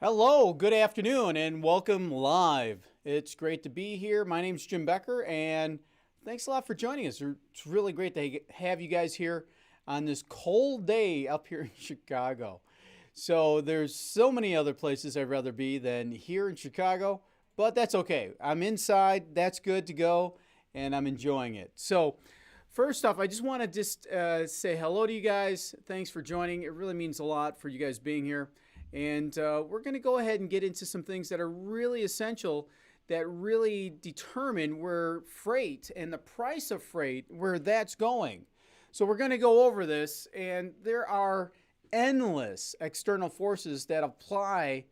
Hello, good afternoon, and welcome live. It's great to be here. My name's Jim Becker, and thanks a lot for joining us. It's really great to have you guys here on this cold day up here in Chicago. So, there's so many other places I'd rather be than here in Chicago, but that's okay. I'm inside, that's good to go, and I'm enjoying it. So, first off, I just want to say hello to you guys. Thanks for joining. It really means a lot for you guys being here. And we're going to go ahead and get into some things that are really essential that really determine where freight and the price of freight, where that's going. So we're going to go over this, and there are endless external forces that apply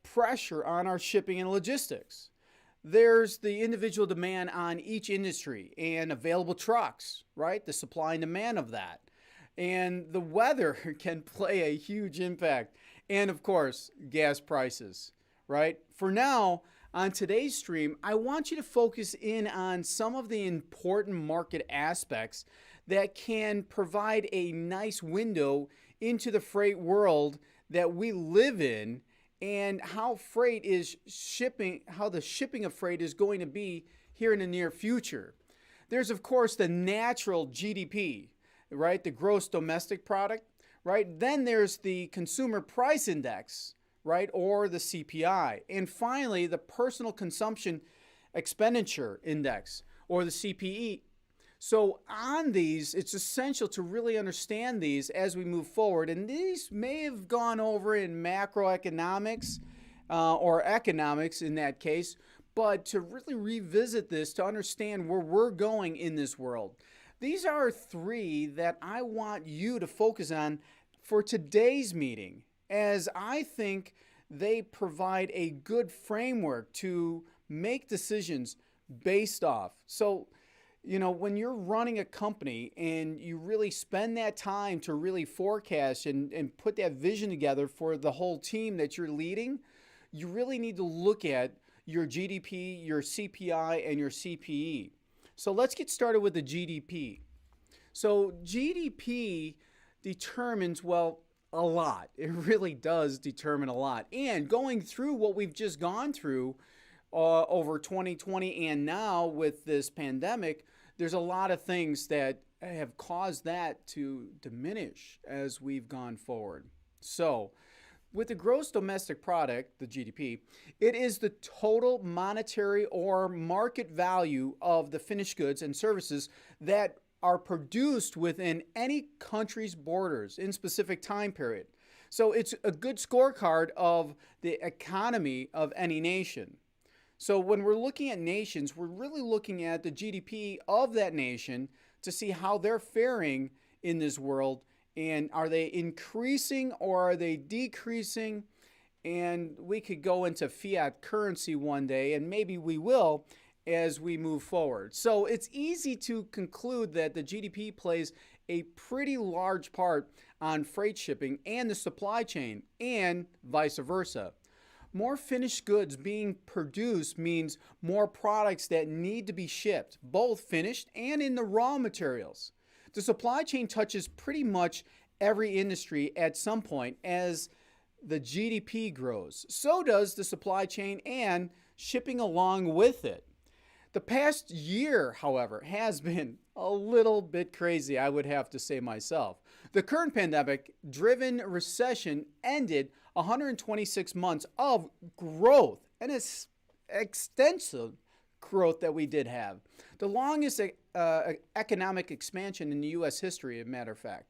pressure on our shipping and logistics. There's the individual demand on each industry and available trucks, right? The supply and demand of that. And the weather can play a huge impact. And of course, gas prices, right? For now, on today's stream, I want you to focus in on some of the important market aspects that can provide a nice window into the freight world that we live in and how freight is shipping, how the shipping of freight is going to be here in the near future. There's, of course, the natural GDP, right? The gross domestic product, right? Then there's the consumer price index, right? Or the CPI. And finally, the personal consumption expenditure index, or the CPE. So on these, it's essential to really understand these as we move forward. And these may have gone over in macroeconomics or economics in that case, but to really revisit this to understand where we're going in this world. These are three that I want you to focus on for today's meeting, as I think they provide a good framework to make decisions based off. So, when you're running a company and you really spend that time to really forecast and put that vision together for the whole team that you're leading, you really need to look at your GDP, your CPI, and your CPE. So let's get started with the GDP. So GDP determines, well, a lot. It really does determine a lot. And going through what we've just gone through over 2020 and now with this pandemic, there's a lot of things that have caused that to diminish as we've gone forward. So, with the gross domestic product, the GDP, it is the total monetary or market value of the finished goods and services that are produced within any country's borders in specific time period. So it's a good scorecard of the economy of any nation. So when we're looking at nations, we're really looking at the GDP of that nation to see how they're faring in this world, and are they increasing or are they decreasing? And we could go into fiat currency one day, and maybe we will as we move forward. So it's easy to conclude that the GDP plays a pretty large part on freight shipping and the supply chain, and vice versa. More finished goods being produced means more products that need to be shipped, both finished and in the raw materials. The supply chain touches pretty much every industry at some point as the GDP grows. So does the supply chain and shipping along with it. The past year, however, has been a little bit crazy, I would have to say myself. The current pandemic-driven recession ended 126 months of growth, and it's extensive growth that we did have. The longest economic expansion in the U.S. history, as a matter of fact.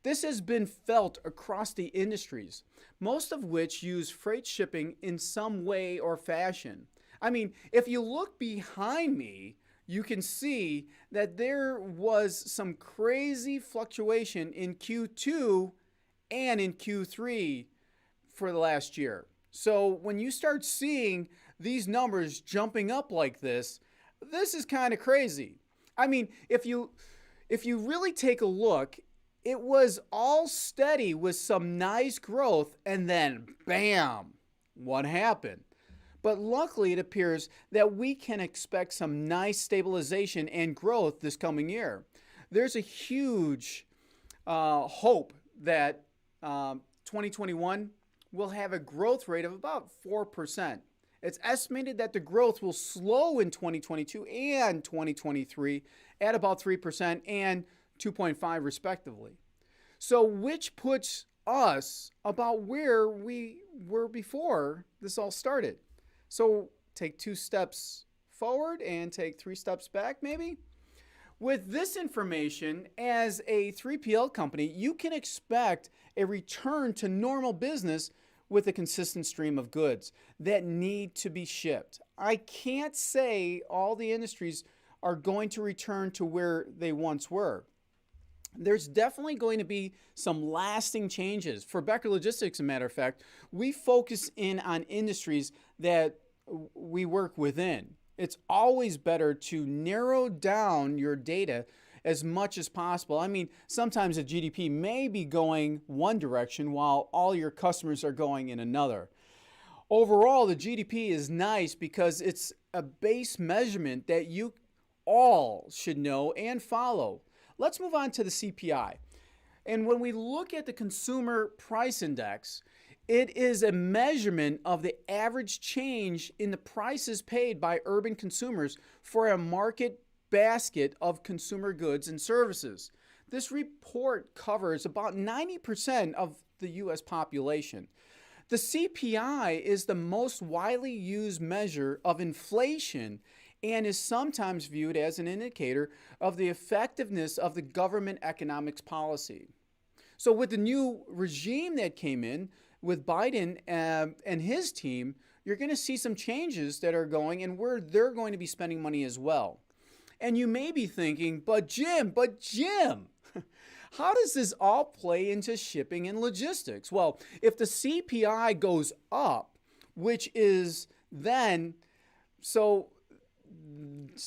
This has been felt across the industries, most of which use freight shipping in some way or fashion. I mean, if you look behind me, you can see that there was some crazy fluctuation in Q2 and in Q3 for the last year. So when you start seeing these numbers jumping up like this is kind of crazy. I mean, if you really take a look, it was all steady with some nice growth, and then bam, what happened? But luckily, it appears that we can expect some nice stabilization and growth this coming year. There's a huge hope that 2021 will have a growth rate of about 4%. It's estimated that the growth will slow in 2022 and 2023 at about 3% and 2.5 respectively. So which puts us about where we were before this all started. So take 2 steps forward and take 3 steps back maybe. With this information, as a 3PL company, you can expect a return to normal business with a consistent stream of goods that need to be shipped. I can't say all the industries are going to return to where they once were. There's definitely going to be some lasting changes. For Becker Logistics, as a matter of fact, we focus in on industries that we work within. It's always better to narrow down your data as much as possible. I mean, sometimes the GDP may be going one direction while all your customers are going in another. Overall, the GDP is nice because it's a base measurement that you all should know and follow. Let's move on to the CPI. And when we look at the Consumer Price Index, it is a measurement of the average change in the prices paid by urban consumers for a market basket of consumer goods and services. This report covers about 90% of the U.S. population. The CPI is the most widely used measure of inflation and is sometimes viewed as an indicator of the effectiveness of the government economics policy. So with the new regime that came in, with Biden and his team, you're going to see some changes that are going and where they're going to be spending money as well. And you may be thinking, but Jim, how does this all play into shipping and logistics? Well, if the CPI goes up, which is then, so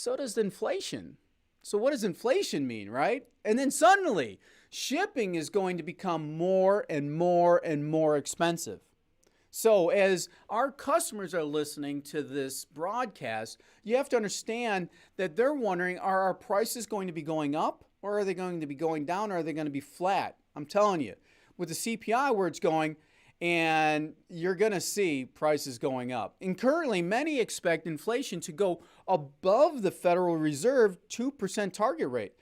does inflation. So what does inflation mean, right? And then suddenly, shipping is going to become more and more and more expensive. So as our customers are listening to this broadcast, you have to understand that they're wondering, are our prices going to be going up, or are they going to be going down, or are they going to be flat? I'm telling you, with the CPI where it's going, and you're going to see prices going up. And currently, many expect inflation to go above the Federal Reserve 2% target rate.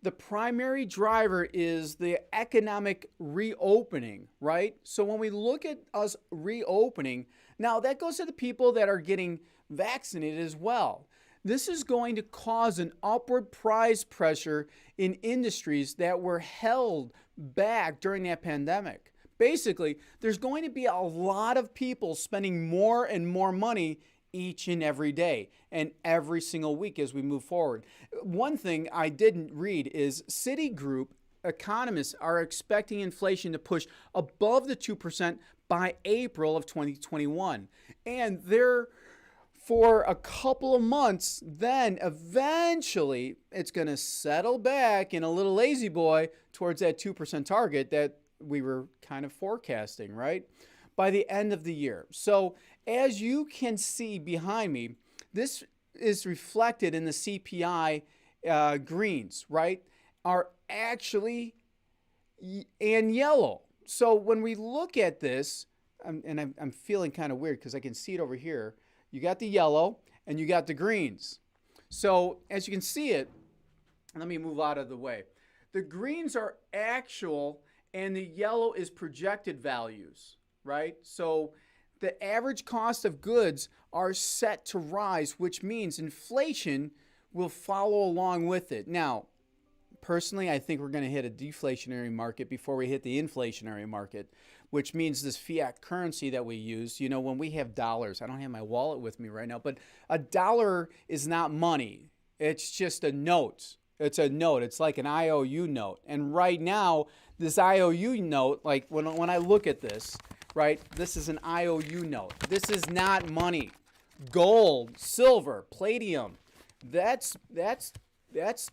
The primary driver is the economic reopening, right? So when we look at us reopening, now that goes to the people that are getting vaccinated as well. This is going to cause an upward price pressure in industries that were held back during that pandemic. Basically, there's going to be a lot of people spending more and more money each and every day and every single week as we move forward. One thing I didn't read is Citigroup economists are expecting inflation to push above the 2% by April of 2021. And they're for a couple of months, then eventually it's going to settle back in a little lazy boy towards that 2% target that we were kind of forecasting, right? By the end of the year. So as you can see behind me, this is reflected in the CPI greens, right? Are actually in yellow. So when we look at this, I'm feeling kind of weird because I can see it over here. You got the yellow and you got the greens. So as you can see it, let me move out of the way. The greens are actual and the yellow is projected values, right? So the average cost of goods are set to rise, which means inflation will follow along with it. Now, personally, I think we're going to hit a deflationary market before we hit the inflationary market, which means this fiat currency that we use, when we have dollars, I don't have my wallet with me right now, but a dollar is not money. It's just a note. It's a note. It's like an IOU note. And right now, this IOU note, like when I look at this, right, this is an IOU note. This is not money. Gold, silver, palladium, that's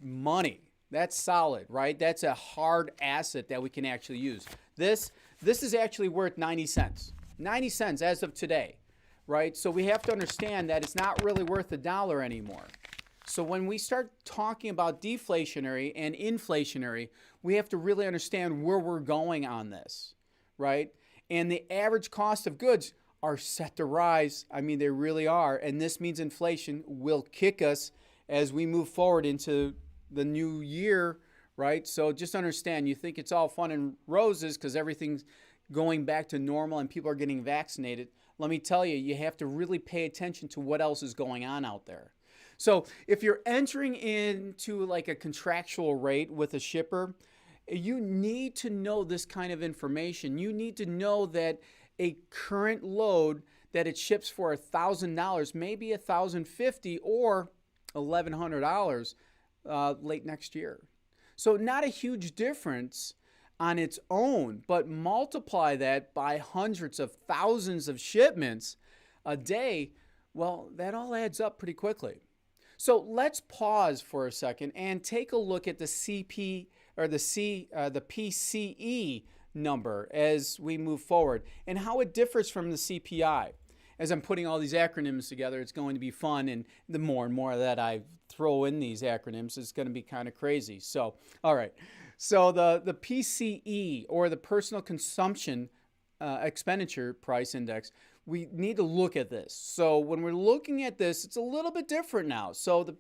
money. That's solid, right? That's a hard asset that we can actually use. This is actually worth 90 cents. 90 cents as of today, right? So we have to understand that it's not really worth $1 anymore. So when we start talking about deflationary and inflationary, we have to really understand where we're going on this, right? And the average cost of goods are set to rise. I mean, they really are. And this means inflation will kick us as we move forward into the new year, right? So just understand, you think it's all fun and roses because everything's going back to normal and people are getting vaccinated. Let me tell you, you have to really pay attention to what else is going on out there. So if you're entering into like a contractual rate with a shipper, you need to know this kind of information. You need to know that a current load that it ships for $1,000, maybe $1,050 or $1,100 late next year. So not a huge difference on its own, but multiply that by hundreds of thousands of shipments a day, well, that all adds up pretty quickly. So let's pause for a second and take a look at the the PCE number as we move forward and how it differs from the CPI. As I'm putting all these acronyms together, it's going to be fun, and the more and more that I throw in these acronyms, it's going to be kind of crazy. So, all right. So the PCE, or the Personal Consumption Expenditure Price Index, we need to look at this. So when we're looking at this, it's a little bit different now. So the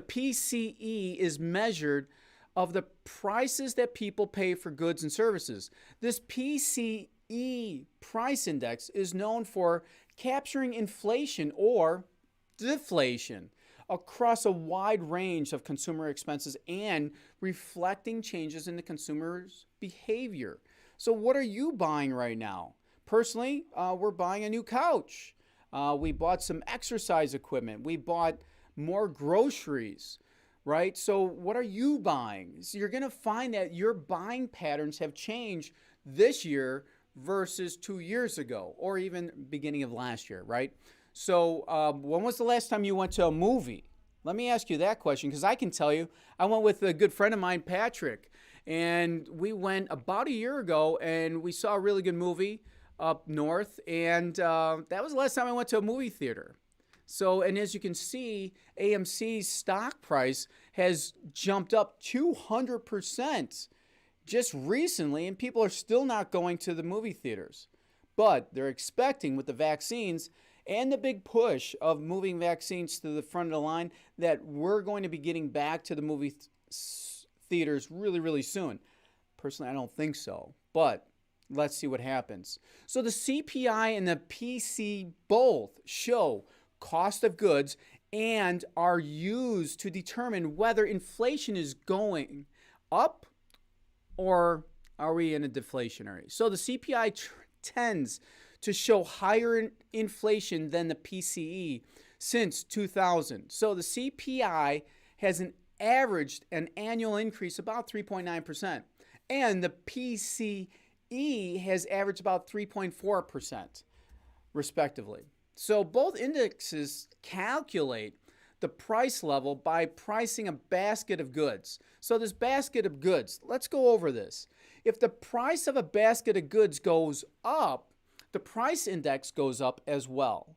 PCE is measured of the prices that people pay for goods and services. This PCE price index is known for capturing inflation or deflation across a wide range of consumer expenses and reflecting changes in the consumer's behavior. So what are you buying right now? Personally, we're buying a new couch. We bought some exercise equipment. We bought more groceries, right? So what are you buying? So you're going to find that your buying patterns have changed this year versus 2 years ago, or even beginning of last year, right? So when was the last time you went to a movie? Let me ask you that question, because I can tell you, I went with a good friend of mine, Patrick, and we went about a year ago, and we saw a really good movie up north, and that was the last time I went to a movie theater. So, and as you can see, AMC's stock price has jumped up 200% just recently, and people are still not going to the movie theaters. But they're expecting, with the vaccines and the big push of moving vaccines to the front of the line, that we're going to be getting back to the movie theaters really, really soon. Personally, I don't think so, but let's see what happens. So the CPI and the PC both show cost of goods and are used to determine whether inflation is going up or are we in a deflationary. So the CPI tends to show higher inflation than the PCE since 2000. So the CPI has averaged an annual increase about 3.9%, and the PCE has averaged about 3.4%, respectively. So both indexes calculate the price level by pricing a basket of goods. So this basket of goods, let's go over this. If the price of a basket of goods goes up, the price index goes up as well,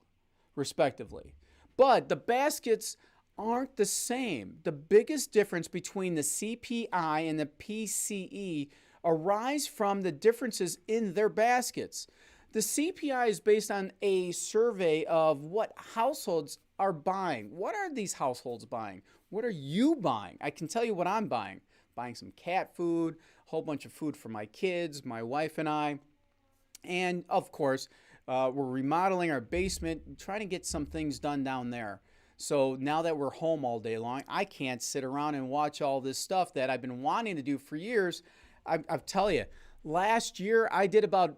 respectively. But the baskets aren't the same. The biggest difference between the CPI and the PCE arise from the differences in their baskets. The CPI is based on a survey of what households are buying. What are these households buying? What are you buying? I can tell you what I'm buying. Buying some cat food, a whole bunch of food for my kids, my wife and I. And of course, we're remodeling our basement, trying to get some things done down there. So now that we're home all day long, I can't sit around and watch all this stuff that I've been wanting to do for years. I'll tell you, last year I did about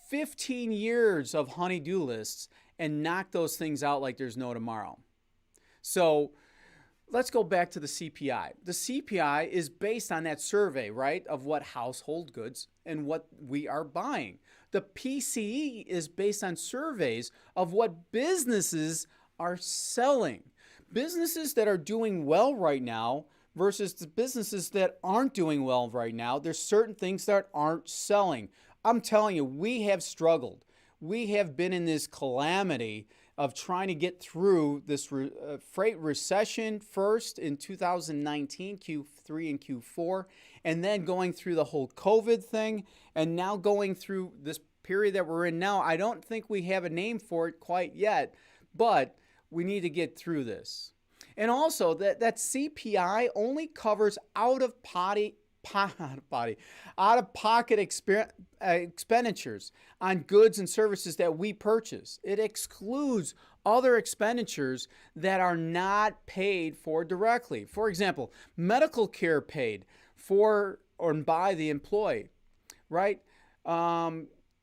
15 years of honey-do lists and knocked those things out like there's no tomorrow. So let's go back to the CPI. The CPI is based on that survey, right, of what household goods and what we are buying. The PCE is based on surveys of what businesses are selling. Businesses that are doing well right now versus the businesses that aren't doing well right now, there's certain things that aren't selling. I'm telling you, we have struggled. We have been in this calamity of trying to get through this freight recession first in 2019, Q3 and Q4, and then going through the whole COVID thing, and now going through this period that we're in now. I don't think we have a name for it quite yet, but we need to get through this. And also that CPI only covers out-of-pocket expenditures on goods and services that we purchase. It excludes other expenditures that are not paid for directly. For example, medical care paid for or by the employee, right?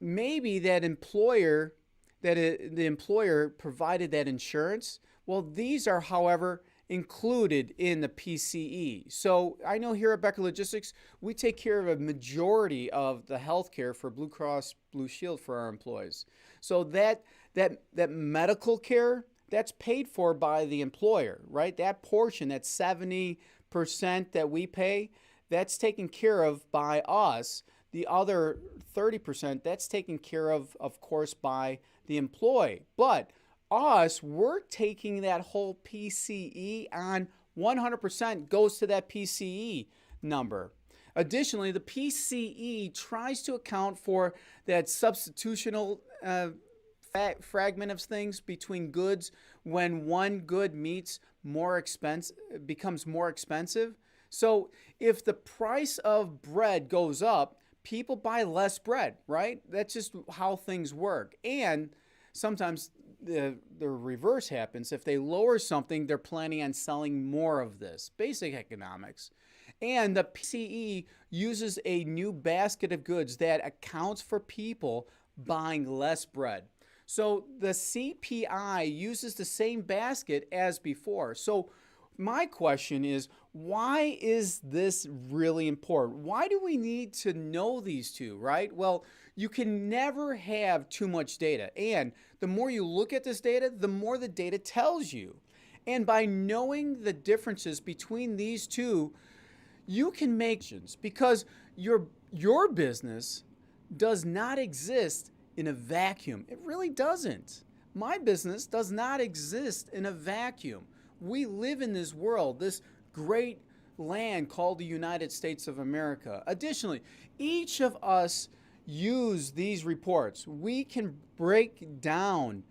Maybe the employer provided that insurance. Well, these are, however, included in the PCE. So I know here at Becker Logistics, we take care of a majority of the health care for Blue Cross Blue Shield for our employees. So that medical care, that's paid for by the employer, right? That portion, that 70% that we pay, that's taken care of by us. The other 30%, that's taken care of course, by the employee. But us, we're taking that whole PCE on 100% goes to that PCE number. Additionally, the PCE tries to account for that substitutional fragment of things between goods when one good becomes more expensive. So if the price of bread goes up, people buy less bread, right? That's just how things work. And sometimes the reverse happens. If they lower something, they're planning on selling more of this. Basic economics. And the PCE uses a new basket of goods that accounts for people buying less bread. So the CPI uses the same basket as before. So my question is, why is this really important? Why do we need to know these two, right? Well, you can never have too much data. And the more you look at this data, the more the data tells you. And by knowing the differences between these two, you can make decisions, because your business does not exist in a vacuum. It really doesn't. My business does not exist in a vacuum. We live in this world, this great land called the United States of America. Additionally, each of us use these reports. We can break down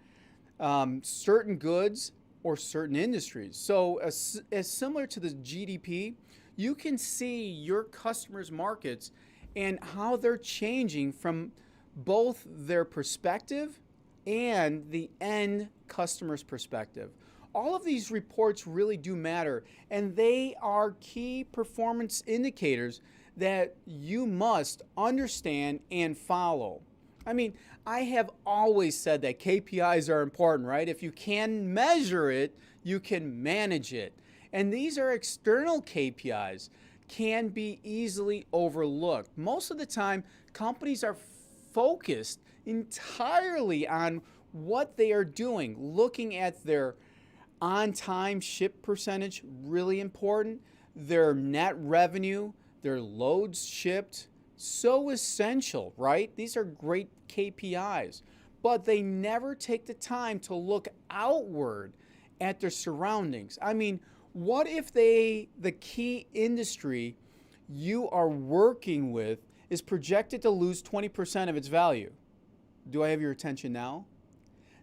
certain goods or certain industries. So as similar to the GDP, you can see your customers' markets and how they're changing from both their perspective and the end customer's perspective. All of these reports really do matter, and they are key performance indicators that you must understand and follow. I mean, I have always said that KPIs are important, right? If you can measure it, you can manage it. And these are external KPIs, can be easily overlooked. Most of the time, companies are focused entirely on what they are doing, looking at their on-time ship percentage, really important, their net revenue, their loads shipped, so essential, right? These are great KPIs, but they never take the time to look outward at their surroundings. I mean, what if the key industry you are working with is projected to lose 20% of its value? Do I have your attention now?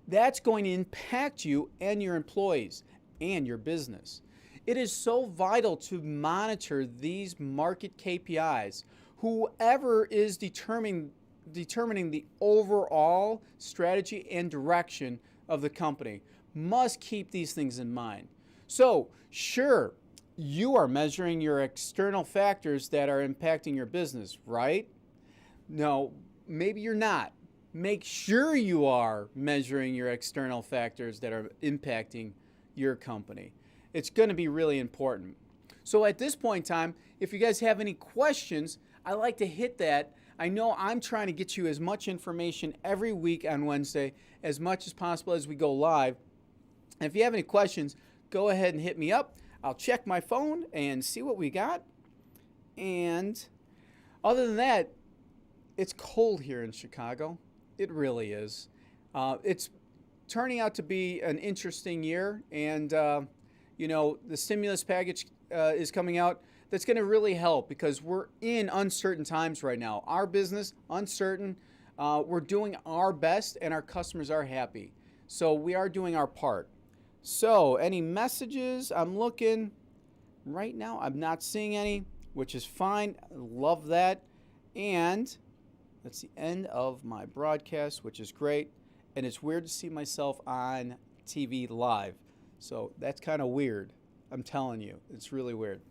That's going to impact you and your employees and your business. It is so vital to monitor these market KPIs. Whoever is determining the overall strategy and direction of the company must keep these things in mind. So, sure, you are measuring your external factors that are impacting your business, right? No, maybe you're not. Make sure you are measuring your external factors that are impacting your company. It's going to be really important. So at this point in time, if you guys have any questions, I like to hit that. I know I'm trying to get you as much information every week on Wednesday, as much as possible as we go live. And if you have any questions, go ahead and hit me up. I'll check my phone and see what we got. And other than that, it's cold here in Chicago. It really is. It's turning out to be an interesting year, and the stimulus package is coming out. That's going to really help because we're in uncertain times right now. Our business uncertain. We're doing our best, and our customers are happy. So we are doing our part. So any messages? I'm looking right now. I'm not seeing any, which is fine. I love that. And that's the end of my broadcast, which is great. And it's weird to see myself on TV live. So that's kind of weird. I'm telling you, it's really weird.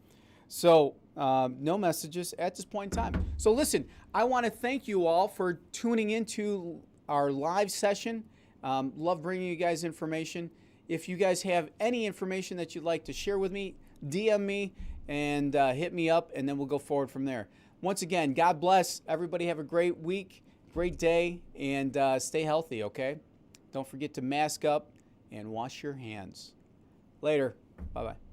So no messages at this point in time. So listen, I want to thank you all for tuning into our live session. Love bringing you guys information. If you guys have any information that you'd like to share with me, DM me and hit me up, and then we'll go forward from there. Once again, God bless. Everybody have a great week, great day, and stay healthy, okay? Don't forget to mask up and wash your hands. Later. Bye-bye.